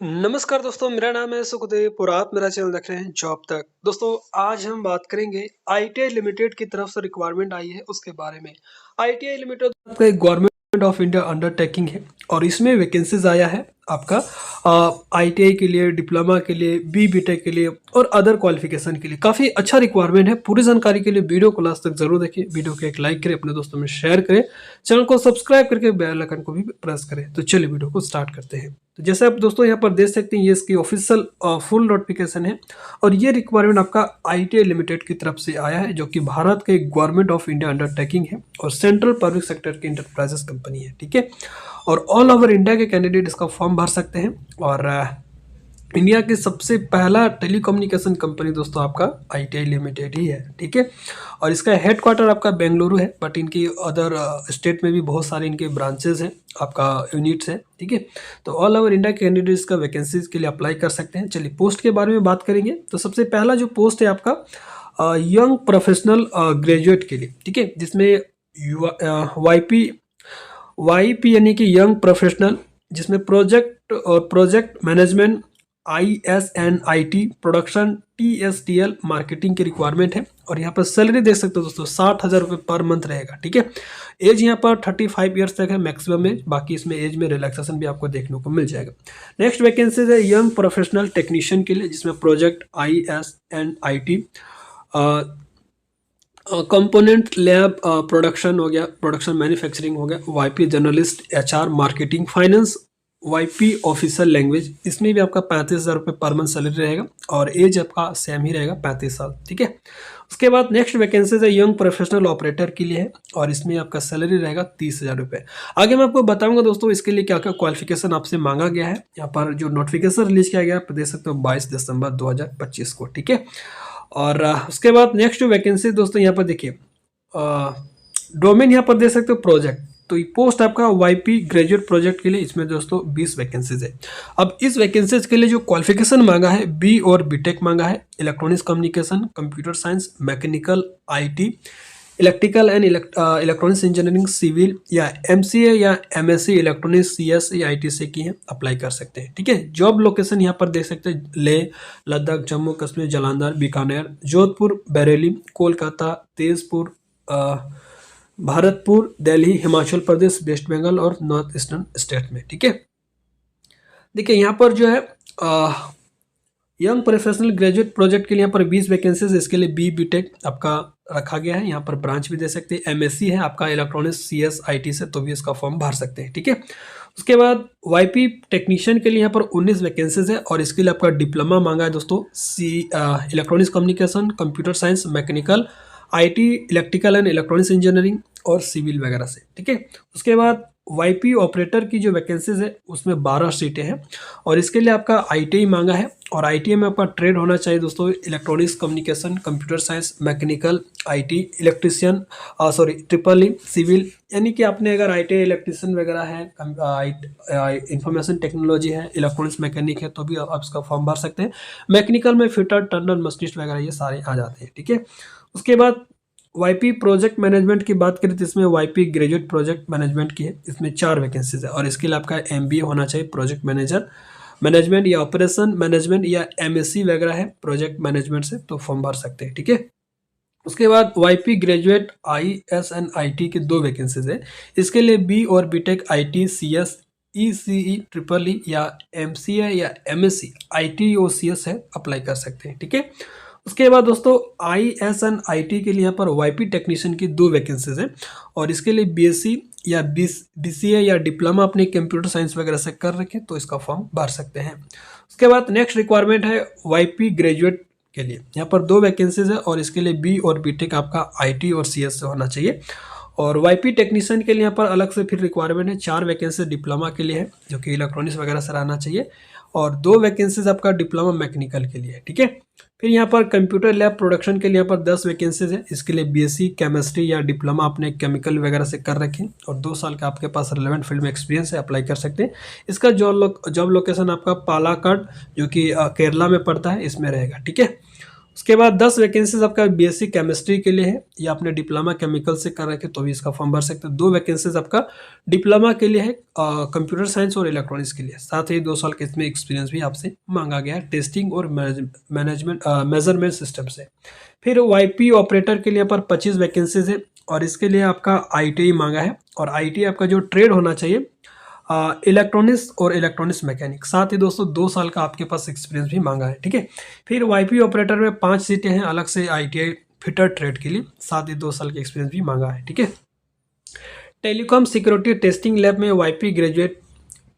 नमस्कार दोस्तों, मेरा नाम है सुखदेव और आप मेरा चैनल देख रहे हैं जॉब तक। दोस्तों, आज हम बात करेंगे आईटीआई लिमिटेड की तरफ से रिक्वायरमेंट आई है उसके बारे में। आईटीआई लिमिटेड आपका एक गवर्नमेंट ऑफ इंडिया अंडरटेकिंग है और इसमें वैकेंसीज आया है आपका आईटीआई के लिए, डिप्लोमा के लिए, बीटेक के लिए और अदर क्वालिफिकेशन के लिए। काफ़ी अच्छा रिक्वायरमेंट है। पूरी जानकारी के लिए वीडियो को लास्ट तक जरूर देखिए। वीडियो को एक लाइक करें, अपने दोस्तों में शेयर करें, चैनल को सब्सक्राइब करके बेल आइकन को भी प्रेस करें। तो चलिए वीडियो को स्टार्ट करते हैं। तो जैसे आप दोस्तों यहाँ पर देख सकते हैं, ये इसकी ऑफिशियल फुल नोटिफिकेशन है और ये रिक्वायरमेंट आपका आईटीआई लिमिटेड की तरफ से आया है, जो कि भारत के गवर्नमेंट ऑफ इंडिया अंडरटेकिंग है और सेंट्रल पब्लिक सेक्टर की इंटरप्राइजेस कंपनी है। ठीक है, और ऑल ओवर इंडिया के कैंडिडेट इसका फॉर्म भर सकते हैं। और इंडिया की सबसे पहला टेलीकम्युनिकेशन कंपनी दोस्तों आपका आईटीआई लिमिटेड ही है। ठीक है, और इसका हेडक्वार्टर आपका बेंगलुरु है, बट इनकी अदर स्टेट में भी बहुत सारे इनके ब्रांचेज हैं, आपका यूनिट्स है। ठीक है, तो ऑल ओवर इंडिया के कैंडिडेट्स का वैकेंसीज के लिए अप्लाई कर सकते हैं। चलिए पोस्ट के बारे में बात करेंगे। तो सबसे पहला जो पोस्ट है आपका यंग प्रोफेशनल ग्रेजुएट के लिए। ठीक है, जिसमें वाईपी यानी कि यंग प्रोफेशनल, जिसमें प्रोजेक्ट और project management, ISNIT, production, TSTL, marketing की रिक्वायरमेंट है। और यहाँ पर सैलरी देख सकते हो दोस्तों, 60,000 रुपये पर मंथ रहेगा। ठीक है, एज यहाँ पर 35 ईयर्स तक है मैक्सिमम एज, बाकी इसमें एज में रिलैक्सेशन भी आपको देखने को मिल जाएगा। नेक्स्ट वैकेंसीज है यंग प्रोफेशनल टेक्नीशियन के लिए, जिसमें project, ISNIT, component lab, production हो गया, प्रोडक्शन मैन्युफैक्चरिंग हो गया, YP journalist, HR, marketing, finance, YP official language. इसमें भी आपका 35,000 रुपये पर मंथ सैलरी रहेगा और एज आपका सेम ही रहेगा, 35 साल। ठीक है, उसके बाद नेक्स्ट वैकेंसीज है यंग प्रोफेशनल ऑपरेटर के लिए है और इसमें आपका सैलरी रहेगा 30,000 रुपये। आगे मैं आपको बताऊंगा दोस्तों इसके लिए क्या क्या क्वालिफिकेशन आपसे मांगा गया है। यहाँ पर जो नोटिफिकेशन रिलीज किया गया आप देख सकते हो 22 दिसंबर 2025 को। ठीक है, और उसके बाद नेक्स्ट जो वैकेंसी दोस्तों यहाँ पर देखिए, डोमेन यहाँ पर देख सकते हो प्रोजेक्ट। तो ये पोस्ट आपका वाईपी ग्रेजुएट प्रोजेक्ट के लिए, इसमें दोस्तों 20 वैकेंसीज है। अब इस वैकेंसीज के लिए जो क्वालिफिकेशन मांगा है, बी और बीटेक मांगा है, electronics communication, computer science, mechanical, IT, electrical and electronics engineering, civil या MCA या MSc इलेक्ट्रॉनिक्स CS या IT से की है, अप्लाई कर सकते हैं। ठीक है, जॉब लोकेशन यहाँ पर देख सकते हैं, लेह लद्दाख, जम्मू कश्मीर, जालंधर, बीकानेर, जोधपुर, बरेली, कोलकाता, तेजपुर, भरतपुर, दिल्ली, हिमाचल प्रदेश, वेस्ट बंगाल और नॉर्थ ईस्टर्न स्टेट में। ठीक है, देखिए यहाँ पर जो है यंग प्रोफेशनल ग्रेजुएट प्रोजेक्ट के लिए यहाँ पर 20 वैकेंसीज, इसके लिए बीटेक आपका रखा गया है। यहाँ पर ब्रांच भी दे सकते हैं, MSc है आपका इलेक्ट्रॉनिक्स CS IT से, तो भी इसका फॉर्म भर सकते हैं। ठीक है, उसके बाद वाईपी टेक्नीशियन के लिए यहाँ पर 19 वैकेंसीज है और इसके लिए आपका डिप्लोमा मांगा है दोस्तों, electronics communication, computer science, mechanical, IT, electrical and electronics engineering और सिविल वगैरह से। ठीक है, उसके बाद वाईपी ऑपरेटर की जो वैकेंसीज है उसमें 12 सीटें हैं और इसके लिए आपका ITI मांगा है और ITI में आपका ट्रेड होना चाहिए दोस्तों, electronics communication, computer science, mechanical, IT, electrician, triple civil, यानी कि आपने अगर ITI इलेक्ट्रिशियन वगैरह है, इंफॉर्मेशन टेक्नोलॉजी है, इलेक्ट्रॉनिक्स मैकेनिक है, तो भी आप इसका फॉर्म भर सकते हैं। मैकेनिकल में फिटर, टर्नर, मशीनिस्ट वगैरह ये सारे आ जाते हैं। ठीक है, उसके बाद वाईपी प्रोजेक्ट मैनेजमेंट की बात करें तो इसमें वाईपी ग्रेजुएट प्रोजेक्ट मैनेजमेंट की है, इसमें 4 वैकेंसीज है और इसके लिए आपका MBA होना चाहिए, प्रोजेक्ट मैनेजमेंट या ऑपरेशन मैनेजमेंट या MSc वगैरह है प्रोजेक्ट मैनेजमेंट से, तो फॉर्म भर सकते हैं। ठीक है, उसके बाद वाईपी ग्रेजुएट ISNIT की 2 वैकेंसीज है, इसके लिए B और BTech IT, CS, ECE, triple या MCA या MSc IT और CS है, अप्लाई कर सकते हैं। ठीक है, उसके बाद दोस्तों ISNIT के लिए यहाँ पर वाईपी टेक्नीशियन की 2 वैकेंसीज हैं और इसके लिए BSc या BCA या डिप्लोमा अपने कंप्यूटर साइंस वगैरह से कर रखें, तो इसका फॉर्म भर सकते हैं। उसके बाद नेक्स्ट रिक्वायरमेंट है वाईपी ग्रेजुएट के लिए, यहाँ पर 2 वैकेंसीज है और इसके लिए B और बीटेक आपका IT और CS से होना चाहिए। और वाईपी टेक्नीशियन के लिए यहाँ पर अलग से फिर रिक्वायरमेंट है, 4 वैकेंसी डिप्लोमा के लिए है, जो कि इलेक्ट्रॉनिक्स वगैरह से रहना चाहिए, और 2 वैकेंसीज आपका डिप्लोमा मैकेनिकल के लिए है। ठीक है, फिर यहाँ पर कंप्यूटर लैब प्रोडक्शन के लिए यहाँ पर 10 वैकेंसीज है, इसके लिए BSc केमिस्ट्री या डिप्लोमा अपने केमिकल वगैरह से कर रखें और 2 साल का आपके पास रिलेवेंट फील्ड में एक्सपीरियंस है, अप्लाई कर सकते हैं। इसका जॉब लोकेशन आपका पालाकाड, जो कि केरला में पड़ता है, इसमें रहेगा। ठीक है, उसके बाद 10 वैकेंसीज आपका बीएससी केमिस्ट्री के लिए है, या आपने डिप्लोमा केमिकल से कर रखे तो भी इसका फॉर्म भर सकते हैं। 2 वैकेंसीज आपका डिप्लोमा के लिए है कंप्यूटर साइंस और इलेक्ट्रॉनिक्स के लिए। साथ ही 2 साल के इसमें एक्सपीरियंस भी आपसे मांगा गया है टेस्टिंग और मैनेजमेंट मेजरमेंट सिस्टम से। फिर वाईपी ऑपरेटर के लिए पर 25 वैकेंसीज है और इसके लिए आपका आईटीआई मांगा है, और आईटीआई आपका जो ट्रेड होना चाहिए इलेक्ट्रॉनिक्स और इलेक्ट्रॉनिक्स मैकेनिक। साथ ही दोस्तों 2 साल का आपके पास एक्सपीरियंस भी मांगा है, ठीक है। फिर वाईपी ऑपरेटर में 5 सीटें हैं अलग से आईटीआई फिटर ट्रेड के लिए, साथ ही 2 साल का एक्सपीरियंस भी मांगा है, ठीक है। टेलीकॉम सिक्योरिटी टेस्टिंग लैब में वाईपी ग्रेजुएट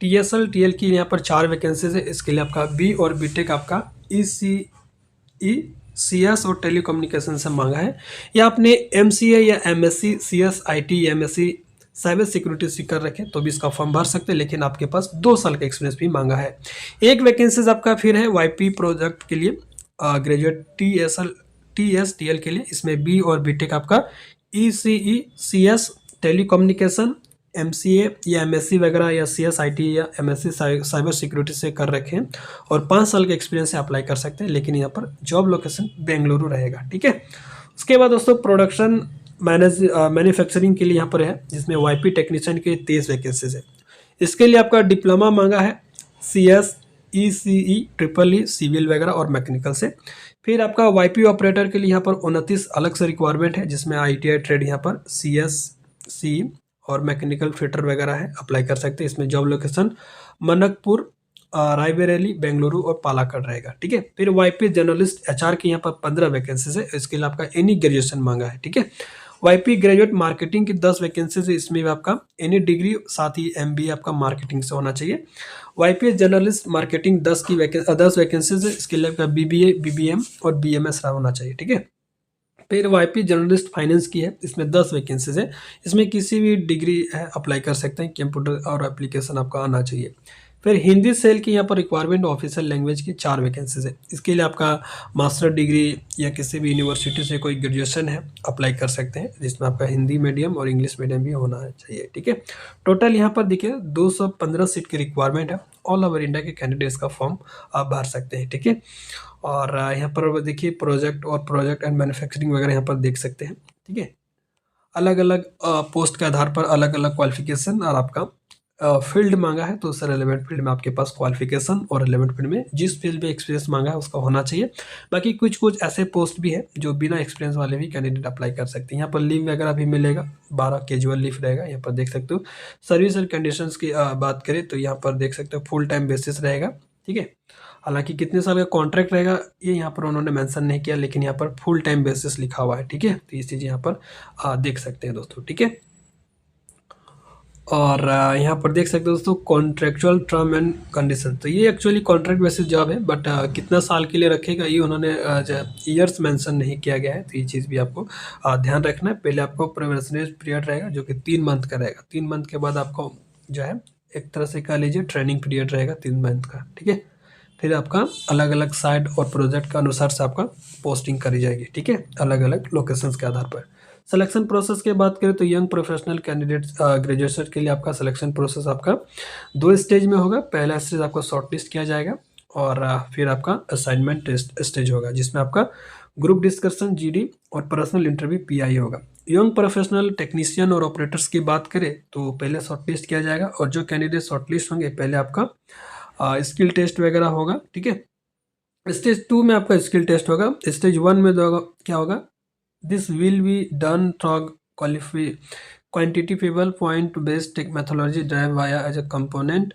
टीएसएल टीएल की यहाँ पर 4 वैकेंसीज है। इसके लिए आपका बी और बीटेक आपका ईसीई सीएस और टेलीकम्युनिकेशन से मांगा है, या आपने एमसीए या MSc CS IT MSc cyber security से कर रखे तो भी इसका फॉर्म भर सकते हैं, लेकिन आपके पास 2 साल का एक्सपीरियंस भी मांगा है। एक वैकेंसीज आपका फिर है वाईपी प्रोजेक्ट के लिए ग्रेजुएट टीएसटीएल के लिए। इसमें बी और बीटेक आपका ईसीई सीएस टेलीकम्युनिकेशन एमसीए या एमएससी वगैरह या सीएसआईटी या एमएससी साइबर सिक्योरिटी से कर रखे हैं और 5 साल के एक्सपीरियंस से अप्लाई कर सकते हैं, लेकिन यहाँ पर जॉब लोकेशन बेंगलुरु रहेगा, ठीक है। उसके बाद दोस्तों प्रोडक्शन मैन्युफैक्चरिंग के लिए यहाँ पर है, जिसमें वाईपी टेक्नीशियन के 23 वैकेंसीज है। इसके लिए आपका डिप्लोमा मांगा है CS ECE triple E civil वगैरह और मैकेनिकल से। फिर आपका वाईपी ऑपरेटर के लिए यहाँ पर 29 अलग से रिक्वायरमेंट है, जिसमें आईटीआई ट्रेड यहाँ पर सीएस सी और मैकेनिकल फिटर वगैरह है, अप्लाई कर सकते हैं। इसमें जॉब लोकेशन मनकपुर रायबरेली बेंगलुरु और पालाकड़ रहेगा, ठीक है। फिर वाईपी जर्नलिस्ट एचआर के यहाँ पर 15 वैकेंसीज है। इसके लिए आपका एनी ग्रेजुएशन मांगा है, ठीक है। वाईपी ग्रेजुएट मार्केटिंग की 10 वैकेंसीज है। इसमें भी आपका एनी डिग्री साथ ही एमबीए आपका मार्केटिंग से होना चाहिए। वाईपी जर्नलिस्ट मार्केटिंग 10 वैकेंसीज है। इसके लिए आपका बीबीए बीबीएम और बीएमएस होना चाहिए, ठीक है। फिर वाईपी जर्नलिस्ट फाइनेंस की है, इसमें 10 वैकेंसीज है। इसमें किसी भी डिग्री है अप्लाई कर सकते हैं, कंप्यूटर और एप्लीकेशन आपका आना चाहिए। फिर हिंदी सेल की यहाँ पर रिक्वायरमेंट ऑफिशियल लैंग्वेज की 4 वैकेंसीज है। इसके लिए आपका मास्टर डिग्री या किसी भी यूनिवर्सिटी से कोई ग्रेजुएशन है अप्लाई कर सकते हैं, जिसमें आपका हिंदी मीडियम और इंग्लिश मीडियम भी होना चाहिए, ठीक है। टोटल यहाँ पर देखिए 215 सीट की रिक्वायरमेंट है। ऑल ओवर इंडिया के कैंडिडेट्स का फॉर्म आप भर सकते हैं, ठीक है। और यहाँ पर देखिए प्रोजेक्ट एंड मैन्युफैक्चरिंग वगैरह यहाँ पर देख सकते हैं, ठीक है। अलग अलग पोस्ट के आधार पर अलग अलग क्वालिफिकेशन और आपका फील्ड मांगा है, तो उस रेलेवेंट फील्ड में आपके पास क्वालिफिकेशन और रेलेवेंट फील्ड में जिस फील्ड में एक्सपीरियंस मांगा है उसका होना चाहिए। बाकी कुछ ऐसे पोस्ट भी है जो बिना एक्सपीरियंस वाले भी कैंडिडेट अप्लाई कर सकते हैं। यहाँ पर लीव वगैरह भी मिलेगा, 12 कैजुअल लीव रहेगा, यहाँ पर देख सकते हो। सर्विस एंड कंडीशंस की बात करें तो यहाँ पर देख सकते हो फुल टाइम बेसिस रहेगा, ठीक है। हालांकि कितने साल का कॉन्ट्रैक्ट रहेगा ये यहाँ पर उन्होंने मेंशन नहीं किया, लेकिन यहाँ पर फुल टाइम बेसिस लिखा हुआ है, ठीक है। तो ये चीज़ यहाँ पर देख सकते हैं दोस्तों, ठीक है। और यहाँ पर देख सकते हो दोस्तों कॉन्ट्रेक्चुअल टर्म एंड कंडीशन। तो ये एक्चुअली कॉन्ट्रैक्ट बेसिस जॉब है, बट कितना साल के लिए रखेगा ये उन्होंने ईयर्स मेंशन नहीं किया गया है। तो ये चीज़ भी आपको ध्यान रखना है। पहले आपको प्रोबेशनरी पीरियड रहेगा जो कि 3 मंथ का रहेगा। 3 मंथ के बाद आपको जो है एक तरह से कह लीजिए ट्रेनिंग पीरियड रहेगा 3 मंथ का, ठीक है। फिर आपका अलग अलग साइट और प्रोजेक्ट का अनुसार से आपका पोस्टिंग करी जाएगी, ठीक है, अलग अलग लोकेशंस के आधार पर। सिलेक्शन प्रोसेस की बात करें तो यंग प्रोफेशनल कैंडिडेट्स ग्रेजुएशन के लिए आपका सिलेक्शन प्रोसेस आपका 2 स्टेज में होगा। पहला स्टेज आपको शॉर्टलिस्ट किया जाएगा और फिर आपका असाइनमेंट टेस्ट स्टेज होगा, जिसमें आपका ग्रुप डिस्कशन जीडी और पर्सनल इंटरव्यू पीआई होगा। यंग प्रोफेशनल टेक्नीशियन और ऑपरेटर्स की बात करें तो पहले शॉर्टलिस्ट किया जाएगा और जो कैंडिडेट शॉर्टलिस्ट होंगे पहले आपका स्किल टेस्ट वगैरह होगा, ठीक है। स्टेज 2 में आपका स्किल टेस्ट होगा। स्टेज 1 में क्या होगा, this will be done through quantifiable point based methodology drive via as a component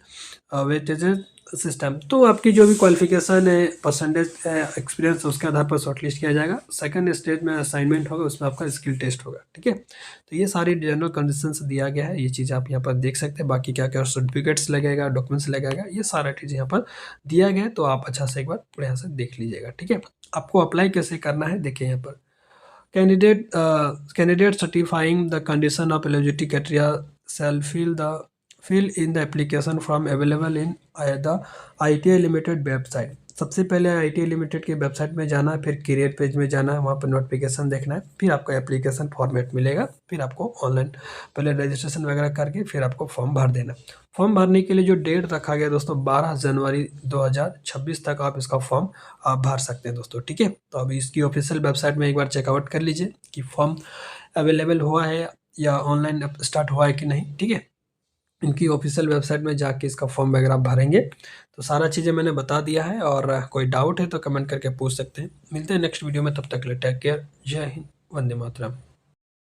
weighted system. तो आपकी जो भी क्वालिफिकेशन है, परसेंटेज है, एक्सपीरियंस, उसके आधार पर शॉर्टलिस्ट किया जाएगा। सेकंड स्टेज में असाइनमेंट होगा, उसमें आपका स्किल टेस्ट होगा, ठीक है। तो ये सारी जनरल कंडीशंस दिया गया है, ये चीज़ आप यहाँ पर देख सकते हैं। बाकी क्या क्या सर्टिफिकेट्स लगेगा, डॉक्यूमेंट्स लगेगा, ये सारा चीज़ यहाँ पर दिया गया है। तो आप अच्छा से एक बार बढ़िया से देख लीजिएगा, ठीक है। आपको अप्लाई कैसे करना है देखिए यहाँ पर। Candidate certifying the condition of eligibility criteria shall fill in the application form available in the ITI Limited website। सबसे पहले ITI लिमिटेड की वेबसाइट में जाना है, फिर करियर पेज में जाना है, वहाँ पर नोटिफिकेशन देखना है, फिर आपको एप्लीकेशन फॉर्मेट मिलेगा, फिर आपको ऑनलाइन पहले रजिस्ट्रेशन वगैरह करके फिर आपको फॉर्म भर देना। फॉर्म भरने के लिए जो डेट रखा गया दोस्तों 12 जनवरी 2026 तक आप इसका फॉर्म आप भर सकते हैं दोस्तों, ठीक है। तो अभी इसकी ऑफिशियल वेबसाइट में एक बार चेकआउट कर लीजिए कि फॉर्म अवेलेबल हुआ है या ऑनलाइन स्टार्ट हुआ है कि नहीं, ठीक है। इनकी ऑफिशियल वेबसाइट में जाके इसका फॉर्म वगैरह भरेंगे। तो सारा चीज़ें मैंने बता दिया है, और कोई डाउट है तो कमेंट करके पूछ सकते हैं। मिलते हैं नेक्स्ट वीडियो में, तब तक के लिए टेक केयर। जय हिंद, वंदे मातरम।